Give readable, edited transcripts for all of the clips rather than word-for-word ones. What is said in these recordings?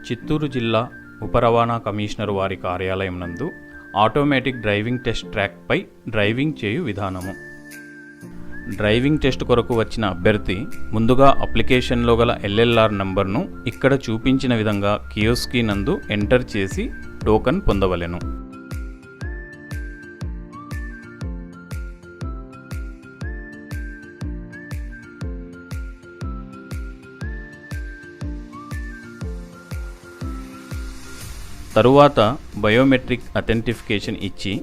చిత్తూరు జిల్లా ఉప రవాణా కమిషనర్ వారి కార్యాలయం నందు ఆటోమేటిక్ డ్రైవింగ్ టెస్ట్ ట్రాక్పై డ్రైవింగ్ చేయు విధానము. డ్రైవింగ్ టెస్ట్ కొరకు వచ్చిన అభ్యర్థి ముందుగా అప్లికేషన్లో గల LLR నంబర్ను ఇక్కడ చూపించిన విధంగా కియోస్కీ నందు ఎంటర్ చేసి టోకన్ పొందవలెను. తరువాత బయోమెట్రిక్ అథెంటిఫికేషన్ ఇచ్చి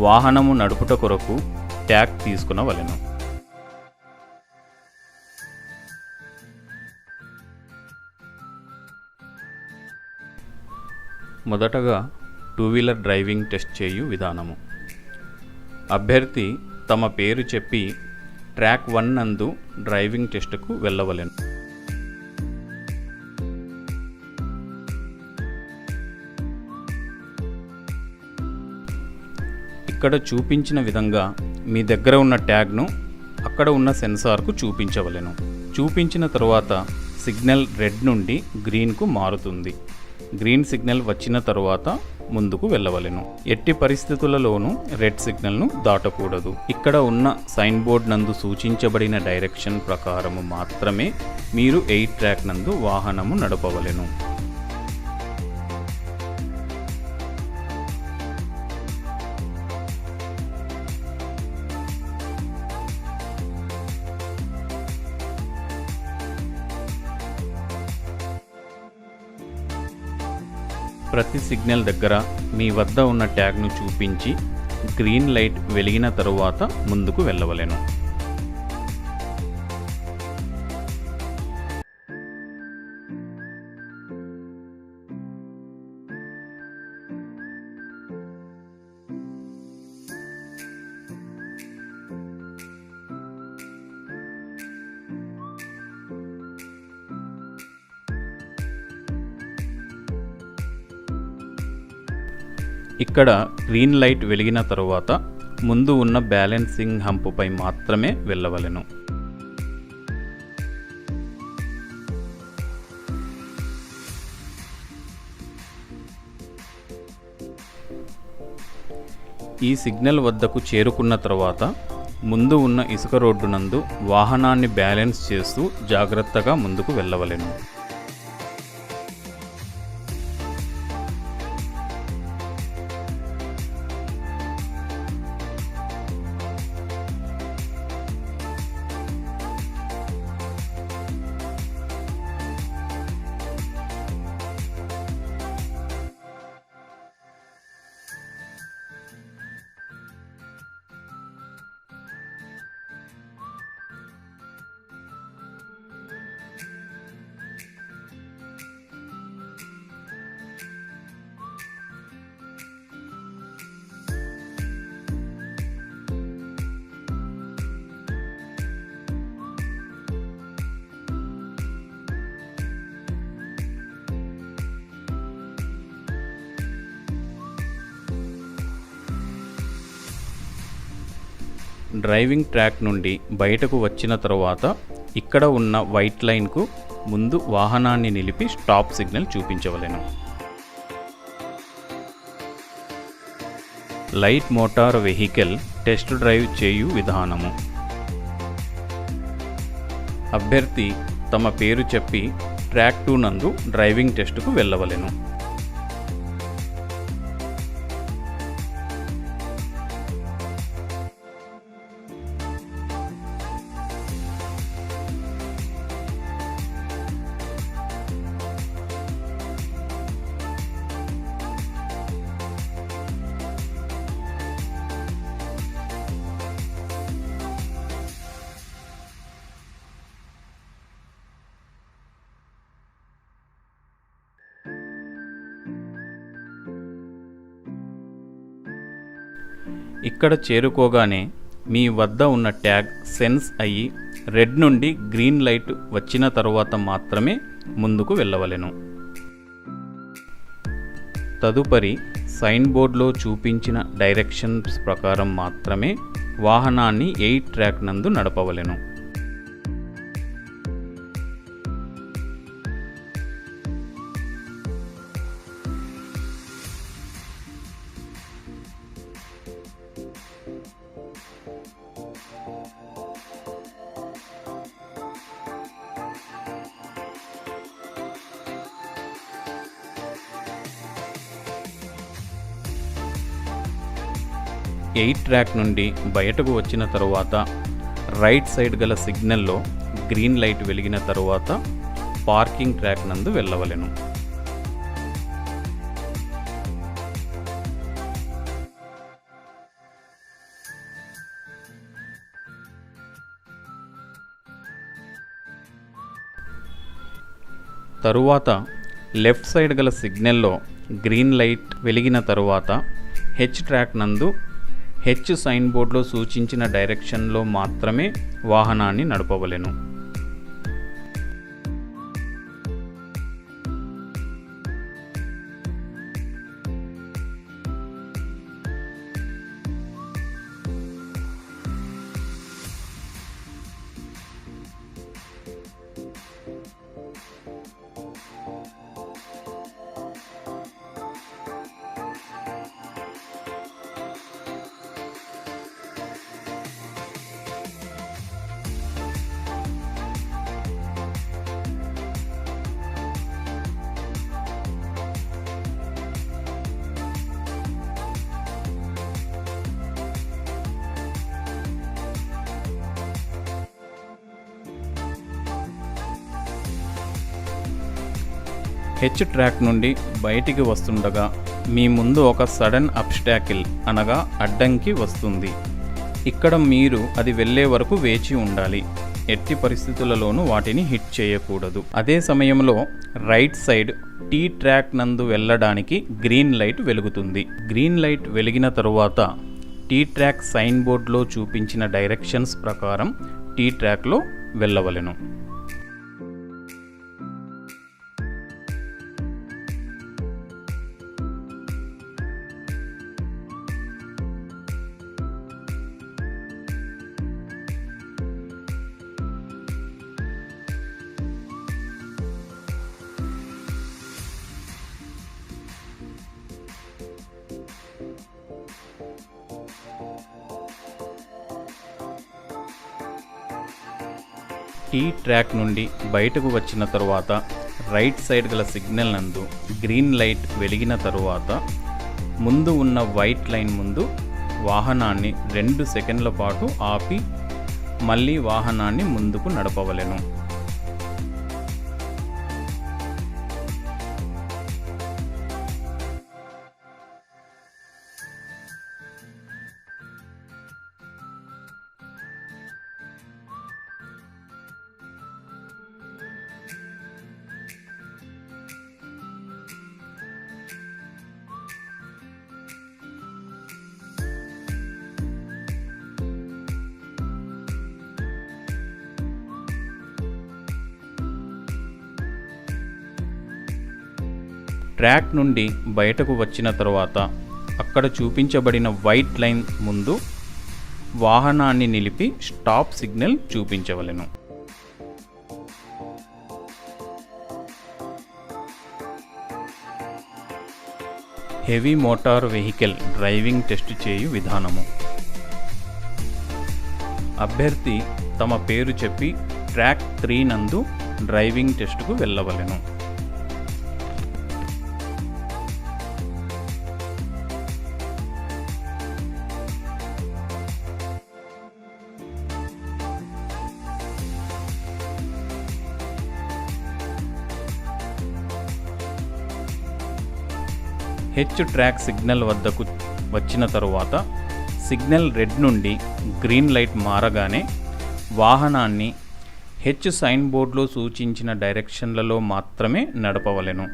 వాహనము నడుపుట కొరకు ట్యాగ్ తీసుకునవలెను. మొదటగా 2 వీలర్ డ్రైవింగ్ టెస్ట్ చేయు విధానము. అభ్యర్థి తమ పేరు చెప్పి ట్రాక్ 1 నందు డ్రైవింగ్ టెస్టుకు వెళ్ళవలెను. ఇక్కడ చూపించిన విధంగా మీ దగ్గర ఉన్న ట్యాగ్ను అక్కడ ఉన్న సెన్సార్కు చూపించవలెను. చూపించిన తరువాత సిగ్నల్ రెడ్ నుండి గ్రీన్కు మారుతుంది. గ్రీన్ సిగ్నల్ వచ్చిన తరువాత ముందుకు వెళ్ళవలెను. ఎట్టి పరిస్థితులలోనూ రెడ్ సిగ్నల్ను దాటకూడదు. ఇక్కడ ఉన్న సైన్ బోర్డ్ నందు సూచించబడిన డైరెక్షన్ ప్రకారము మాత్రమే మీరు 8 ట్రాక్ నందు వాహనము నడపవలెను. ప్రతి సిగ్నల్ దగ్గర మీ వద్ద ఉన్న ట్యాగ్ను చూపించి గ్రీన్ లైట్ వెలిగిన తరువాత ముందుకు వెళ్ళవలెను. ఇక్కడ గ్రీన్ లైట్ వెలిగిన తరువాత ముందు ఉన్న బ్యాలెన్సింగ్ హంపుపై మాత్రమే వెళ్ళవలెను. ఈ సిగ్నల్ వద్దకు చేరుకున్న తరువాత ముందు ఉన్న ఇసుక రోడ్డు నందు వాహనాన్ని బ్యాలెన్స్ చేస్తూ జాగ్రత్తగా ముందుకు వెళ్ళవలెను. డ్రైవింగ్ ట్రాక్ నుండి బయటకు వచ్చిన తరువాత ఇక్కడ ఉన్న వైట్ లైన్కు ముందు వాహనాన్ని నిలిపి స్టాప్ సిగ్నల్ చూపించవలెను. Light motor vehicle test drive చేయు విధానము. అభ్యర్థి తమ పేరు చెప్పి ట్రాక్ 2 నందు డ్రైవింగ్ టెస్టుకు వెళ్ళవలెను. ఇక్కడ చేరుకోగానే మీ వద్ద ఉన్న ట్యాగ్ సెన్స్ అయ్యి రెడ్ నుండి గ్రీన్ లైట్ వచ్చిన తరువాత మాత్రమే ముందుకు వెళ్ళవలెను. తదుపరి సైన్ బోర్డులో చూపించిన డైరెక్షన్స్ ప్రకారం మాత్రమే వాహనాన్ని 8 ట్రాక్ నందు నడపవలెను. ఎయిట్ ట్రాక్ నుండి బయటకు వచ్చిన తరువాత రైట్ సైడ్ గల సిగ్నల్లో గ్రీన్ లైట్ వెలిగిన తరువాత పార్కింగ్ ట్రాక్ నందు వెళ్ళవలెను. తరువాత లెఫ్ట్ సైడ్ గల సిగ్నల్లో గ్రీన్ లైట్ వెలిగిన తరువాత హెచ్ ట్రాక్ నందు హెచ్ సైన్ బోర్డులో సూచించిన డైరెక్షన్లో మాత్రమే వాహనాన్ని నడపవలెను. హెచ్ ట్రాక్ నుండి బయటికి వస్తుండగా మీ ముందు ఒక సడన్ అబ్స్టాకిల్ అనగా అడ్డంకి వస్తుంది. ఇక్కడ మీరు అది వెళ్ళే వరకు వేచి ఉండాలి. ఎట్టి పరిస్థితులలోనూ వాటిని హిట్ చేయకూడదు. అదే సమయంలో రైట్ సైడ్ టీ ట్రాక్ నందు వెళ్ళడానికి గ్రీన్ లైట్ వెలుగుతుంది. గ్రీన్ లైట్ వెలిగిన తరువాత టీ ట్రాక్ సైన్ బోర్డులో చూపించిన డైరెక్షన్స్ ప్రకారం టీ ట్రాక్లో వెళ్ళవలెను. టీ ట్రాక్ నుండి బయటకు వచ్చిన తరువాత రైట్ సైడ్ గల సిగ్నల్ నందు గ్రీన్ లైట్ వెలిగిన తరువాత ముందు ఉన్న వైట్ లైన్ ముందు వాహనాన్ని 2 సెకండ్ల పాటు ఆపి మళ్ళీ వాహనాన్ని ముందుకు నడపవలెను. ట్రాక్ నుండి బయటకు వచ్చిన తరువాత అక్కడ చూపించబడిన వైట్ లైన్ ముందు వాహనాన్ని నిలిపి స్టాప్ సిగ్నల్ చూపించవలెను. Heavy motor vehicle driving test చేయు విధానము. అభ్యర్థి తమ పేరు చెప్పి ట్రాక్ 3 నందు డ్రైవింగ్ టెస్టుకు వెళ్ళవలెను. హెచ్ ట్రాక్ సిగ్నల్ వద్దకు వచ్చిన తరువాత సిగ్నల్ రెడ్ నుండి గ్రీన్ లైట్ మారగానే వాహనాన్ని హెచ్ సైన్ బోర్డులో సూచించిన డైరెక్షన్లలో మాత్రమే నడపవలెను.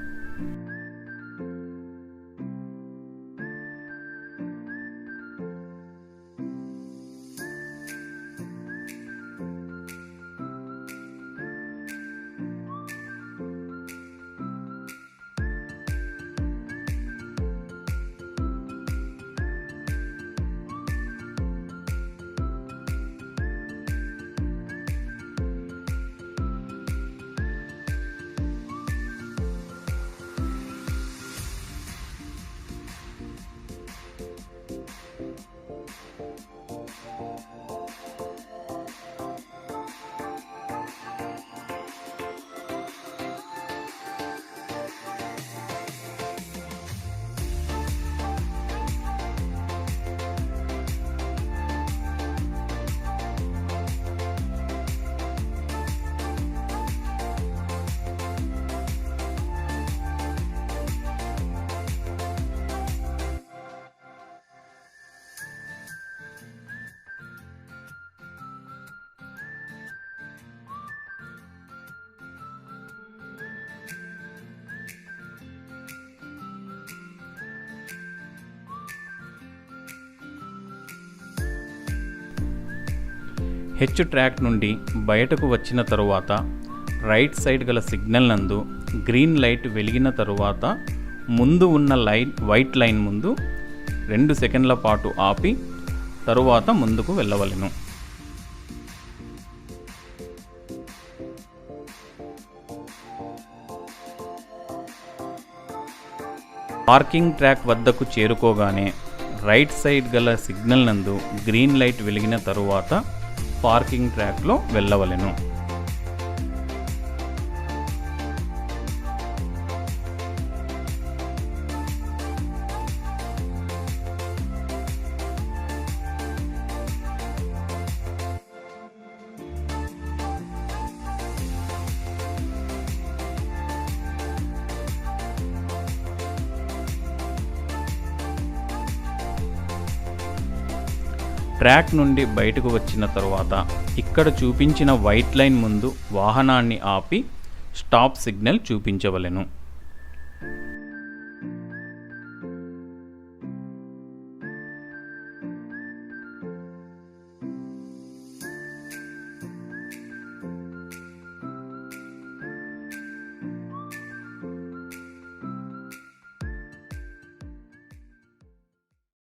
హెచ్ ట్రాక్ నుండి బయటకు వచ్చిన తరువాత రైట్ సైడ్ గల సిగ్నల్ నందు గ్రీన్ లైట్ వెలిగిన తరువాత ముందు ఉన్న వైట్ లైన్ ముందు 2 సెకండ్ల పాటు ఆపి తరువాత ముందుకు వెళ్ళవలెను. పార్కింగ్ ట్రాక్ వద్దకు చేరుకోగానే రైట్ సైడ్ గల సిగ్నల్ నందు గ్రీన్ లైట్ వెలిగిన తరువాత పార్కింగ్ ట్రాక్లో వెళ్ళవలెను. ట్రాక్ నుండి బయటకు వచ్చిన తరువాత ఇక్కడ చూపించిన వైట్ లైన్ ముందు వాహనాన్ని ఆపి స్టాప్ సిగ్నల్ చూపించవలెను.